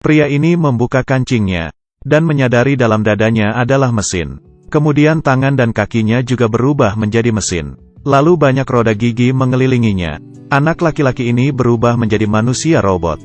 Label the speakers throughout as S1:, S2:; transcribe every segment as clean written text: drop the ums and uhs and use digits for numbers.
S1: Pria ini membuka kancingnya, dan menyadari dalam dadanya adalah mesin. Kemudian tangan dan kakinya juga berubah menjadi mesin. Lalu banyak roda gigi mengelilinginya. Anak laki-laki ini berubah menjadi manusia robot.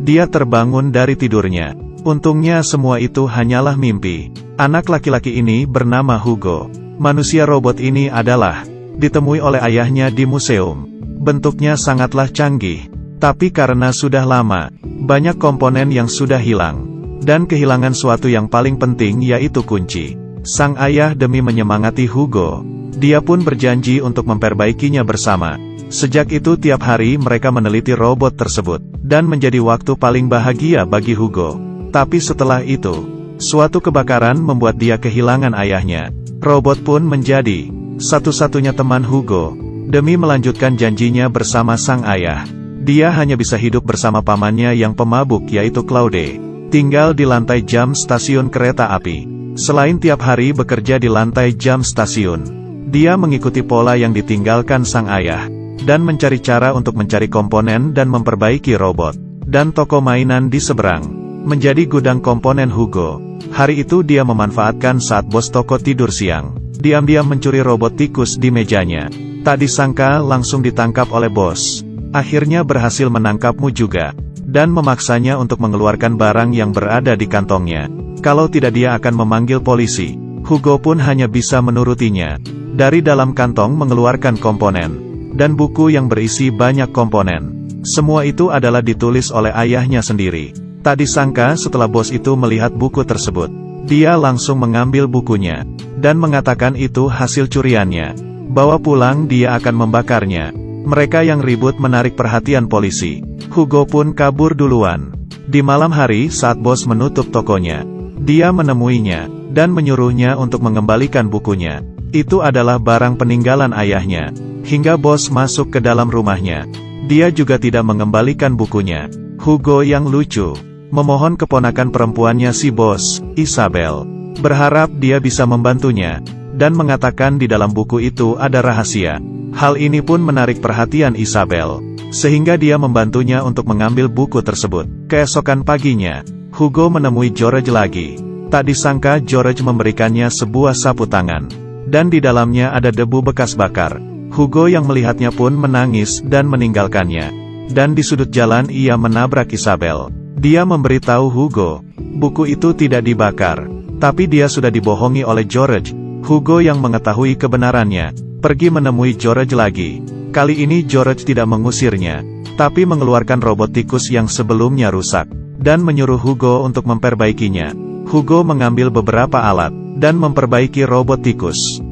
S1: Dia terbangun dari tidurnya. Untungnya semua itu hanyalah mimpi. Anak laki-laki ini bernama Hugo. Manusia robot ini adalah ditemui oleh ayahnya di museum. Bentuknya sangatlah canggih. Tapi karena sudah lama, banyak komponen yang sudah hilang. Dan kehilangan suatu yang paling penting yaitu kunci. Sang ayah demi menyemangati Hugo, dia pun berjanji untuk memperbaikinya bersama. Sejak itu tiap hari mereka meneliti robot tersebut, dan menjadi waktu paling bahagia bagi Hugo. Tapi setelah itu, suatu kebakaran membuat dia kehilangan ayahnya. Robot pun menjadi satu-satunya teman Hugo, demi melanjutkan janjinya bersama sang ayah. Dia hanya bisa hidup bersama pamannya yang pemabuk yaitu Claude, tinggal di lantai jam stasiun kereta api. Selain tiap hari bekerja di lantai jam stasiun, dia mengikuti pola yang ditinggalkan sang ayah, dan mencari cara untuk mencari komponen dan memperbaiki robot. Dan toko mainan di seberang menjadi gudang komponen Hugo. Hari itu dia memanfaatkan saat bos toko tidur siang, diam-diam mencuri robot tikus di mejanya. Tak disangka langsung ditangkap oleh bos. Akhirnya berhasil menangkapmu juga, dan memaksanya untuk mengeluarkan barang yang berada di kantongnya. Kalau tidak dia akan memanggil polisi. Hugo pun hanya bisa menurutinya. Dari dalam kantong mengeluarkan komponen, dan buku yang berisi banyak komponen. Semua itu adalah ditulis oleh ayahnya sendiri. Tak disangka setelah bos itu melihat buku tersebut, dia langsung mengambil bukunya, dan mengatakan itu hasil curiannya. Bawa pulang dia akan membakarnya. Mereka yang ribut menarik perhatian polisi. Hugo pun kabur duluan. Di malam hari saat bos menutup tokonya, dia menemuinya, dan menyuruhnya untuk mengembalikan bukunya. Itu adalah barang peninggalan ayahnya. Hingga bos masuk ke dalam rumahnya, dia juga tidak mengembalikan bukunya. Hugo yang lucu, memohon keponakan perempuannya si bos, Isabel, berharap dia bisa membantunya, dan mengatakan di dalam buku itu ada rahasia. Hal ini pun menarik perhatian Isabel, sehingga dia membantunya untuk mengambil buku tersebut. Keesokan paginya, Hugo menemui George lagi. Tak disangka George memberikannya sebuah sapu tangan, dan di dalamnya ada debu bekas bakar. Hugo yang melihatnya pun menangis dan meninggalkannya. Dan di sudut jalan ia menabrak Isabel. Dia memberitahu Hugo, buku itu tidak dibakar, tapi dia sudah dibohongi oleh George. Hugo yang mengetahui kebenarannya, pergi menemui George lagi. Kali ini George tidak mengusirnya, tapi mengeluarkan robot tikus yang sebelumnya rusak, dan menyuruh Hugo untuk memperbaikinya. Hugo mengambil beberapa alat, dan memperbaiki robot tikus.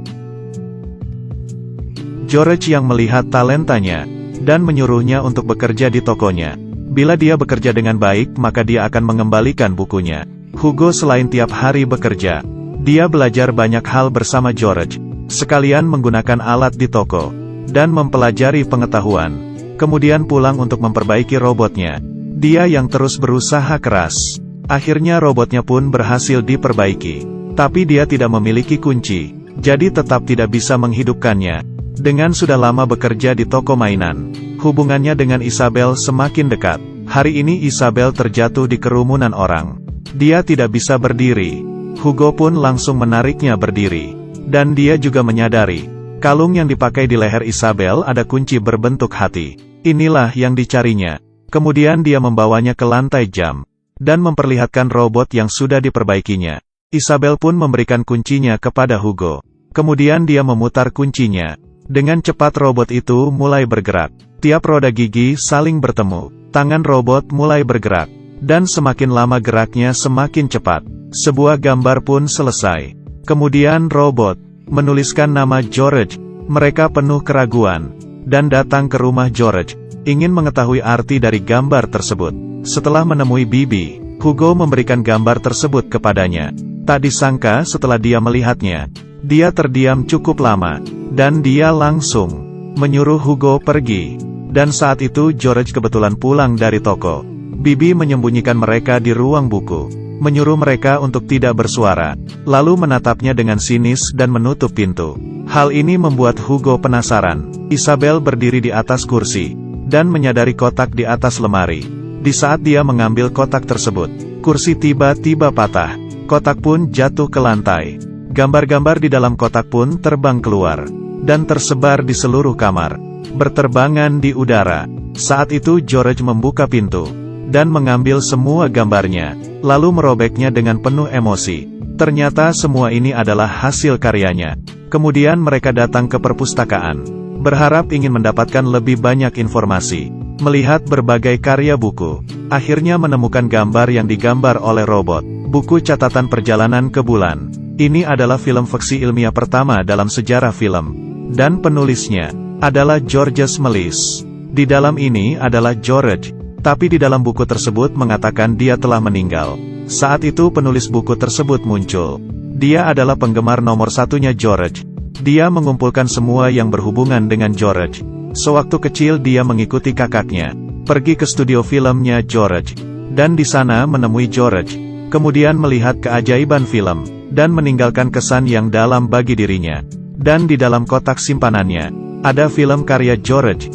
S1: George yang melihat talentanya, dan menyuruhnya untuk bekerja di tokonya. Bila dia bekerja dengan baik maka dia akan mengembalikan bukunya. Hugo selain tiap hari bekerja, dia belajar banyak hal bersama George, sekalian menggunakan alat di toko, dan mempelajari pengetahuan. Kemudian pulang untuk memperbaiki robotnya. Dia yang terus berusaha keras. Akhirnya robotnya pun berhasil diperbaiki. Tapi dia tidak memiliki kunci, jadi tetap tidak bisa menghidupkannya. Dengan sudah lama bekerja di toko mainan, hubungannya dengan Isabel semakin dekat. Hari ini Isabel terjatuh di kerumunan orang. Dia tidak bisa berdiri. Hugo pun langsung menariknya berdiri. Dan dia juga menyadari, kalung yang dipakai di leher Isabel ada kunci berbentuk hati. Inilah yang dicarinya. Kemudian dia membawanya ke lantai jam, dan memperlihatkan robot yang sudah diperbaikinya. Isabel pun memberikan kuncinya kepada Hugo. Kemudian dia memutar kuncinya. Dengan cepat robot itu mulai bergerak. Tiap roda gigi saling bertemu. Tangan robot mulai bergerak. Dan semakin lama geraknya semakin cepat. Sebuah gambar pun selesai. Kemudian robot menuliskan nama George. Mereka penuh keraguan, dan datang ke rumah George, ingin mengetahui arti dari gambar tersebut. Setelah menemui Bibi, Hugo memberikan gambar tersebut kepadanya. Tak disangka setelah dia melihatnya, dia terdiam cukup lama, dan dia langsung menyuruh Hugo pergi. Dan saat itu George kebetulan pulang dari toko. Bibi menyembunyikan mereka di ruang buku, menyuruh mereka untuk tidak bersuara, lalu menatapnya dengan sinis dan menutup pintu. Hal ini membuat Hugo penasaran. Isabel berdiri di atas kursi, dan menyadari kotak di atas lemari. Di saat dia mengambil kotak tersebut, kursi tiba-tiba patah. Kotak pun jatuh ke lantai. Gambar-gambar di dalam kotak pun terbang keluar, dan tersebar di seluruh kamar, berterbangan di udara. Saat itu George membuka pintu, dan mengambil semua gambarnya, lalu merobeknya dengan penuh emosi. Ternyata semua ini adalah hasil karyanya. Kemudian mereka datang ke perpustakaan, berharap ingin mendapatkan lebih banyak informasi. Melihat berbagai karya buku, akhirnya menemukan gambar yang digambar oleh robot, buku catatan perjalanan ke bulan. Ini adalah film fiksi ilmiah pertama dalam sejarah film, dan penulisnya adalah Georges Méliès. Di dalam ini adalah George, tapi di dalam buku tersebut mengatakan dia telah meninggal. Saat itu penulis buku tersebut muncul. Dia adalah penggemar nomor satunya George. Dia mengumpulkan semua yang berhubungan dengan George. Sewaktu kecil dia mengikuti kakaknya, pergi ke studio filmnya George, dan di sana menemui George. Kemudian melihat keajaiban film, dan meninggalkan kesan yang dalam bagi dirinya. Dan di dalam kotak simpanannya, ada film karya George.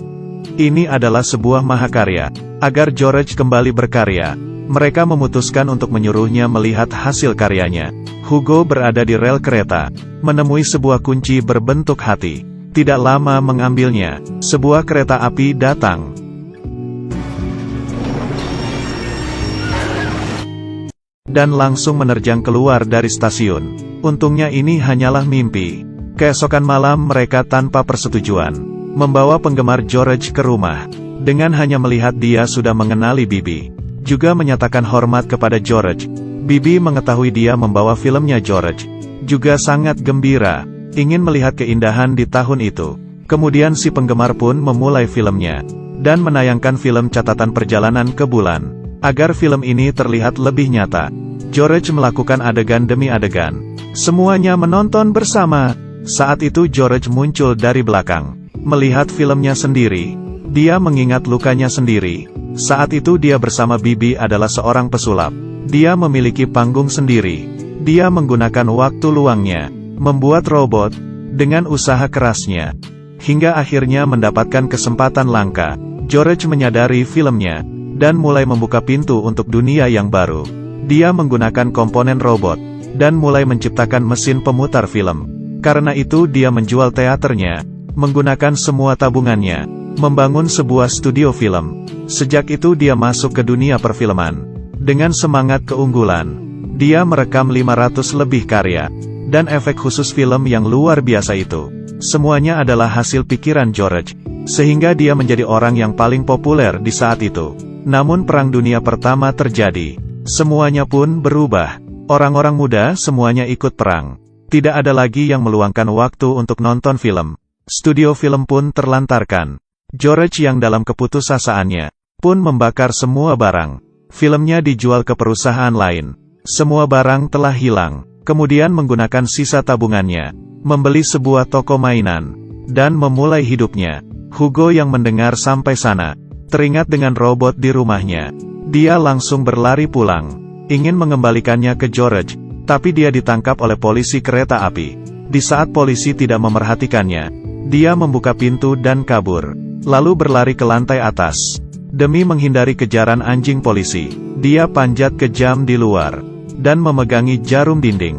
S1: Ini adalah sebuah mahakarya. Agar George kembali berkarya, mereka memutuskan untuk menyuruhnya melihat hasil karyanya. Hugo berada di rel kereta, menemui sebuah kunci berbentuk hati. Tidak lama mengambilnya, sebuah kereta api datang. Dan langsung menerjang keluar dari stasiun. Untungnya ini hanyalah mimpi. Keesokan malam mereka tanpa persetujuan, membawa penggemar George ke rumah. Dengan hanya melihat dia sudah mengenali Bibi, juga menyatakan hormat kepada George. Bibi mengetahui dia membawa filmnya George, juga sangat gembira, ingin melihat keindahan di tahun itu. Kemudian si penggemar pun memulai filmnya, dan menayangkan film catatan perjalanan ke bulan. Agar film ini terlihat lebih nyata, George melakukan adegan demi adegan. Semuanya menonton bersama. Saat itu George muncul dari belakang, melihat filmnya sendiri. Dia mengingat lukanya sendiri. Saat itu dia bersama Bibi adalah seorang pesulap. Dia memiliki panggung sendiri. Dia menggunakan waktu luangnya, membuat robot, dengan usaha kerasnya, hingga akhirnya mendapatkan kesempatan langka. George menyadari filmnya, dan mulai membuka pintu untuk dunia yang baru. Dia menggunakan komponen robot, dan mulai menciptakan mesin pemutar film. Karena itu dia menjual teaternya, menggunakan semua tabungannya, membangun sebuah studio film. Sejak itu dia masuk ke dunia perfilman. Dengan semangat keunggulan, dia merekam 500 lebih karya, dan efek khusus film yang luar biasa itu. Semuanya adalah hasil pikiran George, sehingga dia menjadi orang yang paling populer di saat itu. Namun Perang Dunia Pertama terjadi. Semuanya pun berubah. Orang-orang muda semuanya ikut perang. Tidak ada lagi yang meluangkan waktu untuk nonton film. Studio film pun terlantarkan. George yang dalam keputusasaannya, pun membakar semua barang. Filmnya dijual ke perusahaan lain. Semua barang telah hilang. Kemudian menggunakan sisa tabungannya, membeli sebuah toko mainan, dan memulai hidupnya. Hugo yang mendengar sampai sana, teringat dengan robot di rumahnya. Dia langsung berlari pulang, ingin mengembalikannya ke George, tapi dia ditangkap oleh polisi kereta api. Di saat polisi tidak memerhatikannya, dia membuka pintu dan kabur, lalu berlari ke lantai atas. Demi menghindari kejaran anjing polisi, dia panjat ke jam di luar, dan memegangi jarum dinding.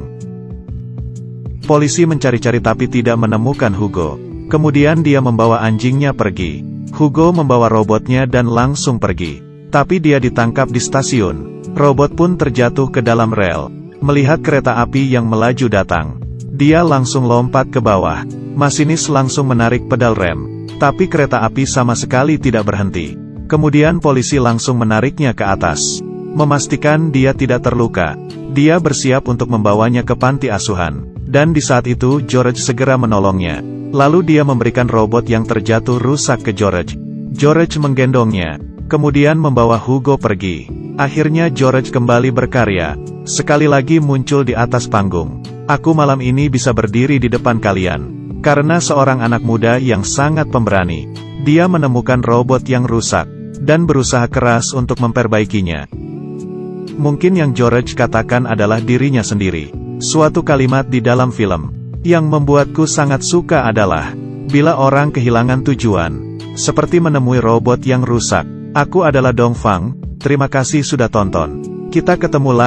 S1: Polisi mencari-cari tapi tidak menemukan Hugo. Kemudian dia membawa anjingnya pergi. Hugo membawa robotnya dan langsung pergi. Tapi dia ditangkap di stasiun. Robot pun terjatuh ke dalam rel. Melihat kereta api yang melaju datang, dia langsung lompat ke bawah. Masinis langsung menarik pedal rem, tapi kereta api sama sekali tidak berhenti. Kemudian polisi langsung menariknya ke atas, memastikan dia tidak terluka. Dia bersiap untuk membawanya ke panti asuhan. Dan di saat itu George segera menolongnya. Lalu dia memberikan robot yang terjatuh rusak ke George. George menggendongnya, kemudian membawa Hugo pergi. Akhirnya George kembali berkarya. Sekali lagi muncul di atas panggung. Aku malam ini bisa berdiri di depan kalian, karena seorang anak muda yang sangat pemberani. Dia menemukan robot yang rusak, dan berusaha keras untuk memperbaikinya. Mungkin yang George katakan adalah dirinya sendiri. Suatu kalimat di dalam film, yang membuatku sangat suka adalah, bila orang kehilangan tujuan, Seperti menemui robot yang rusak. Aku adalah Dongfang, terima kasih sudah tonton. Kita ketemu lagi.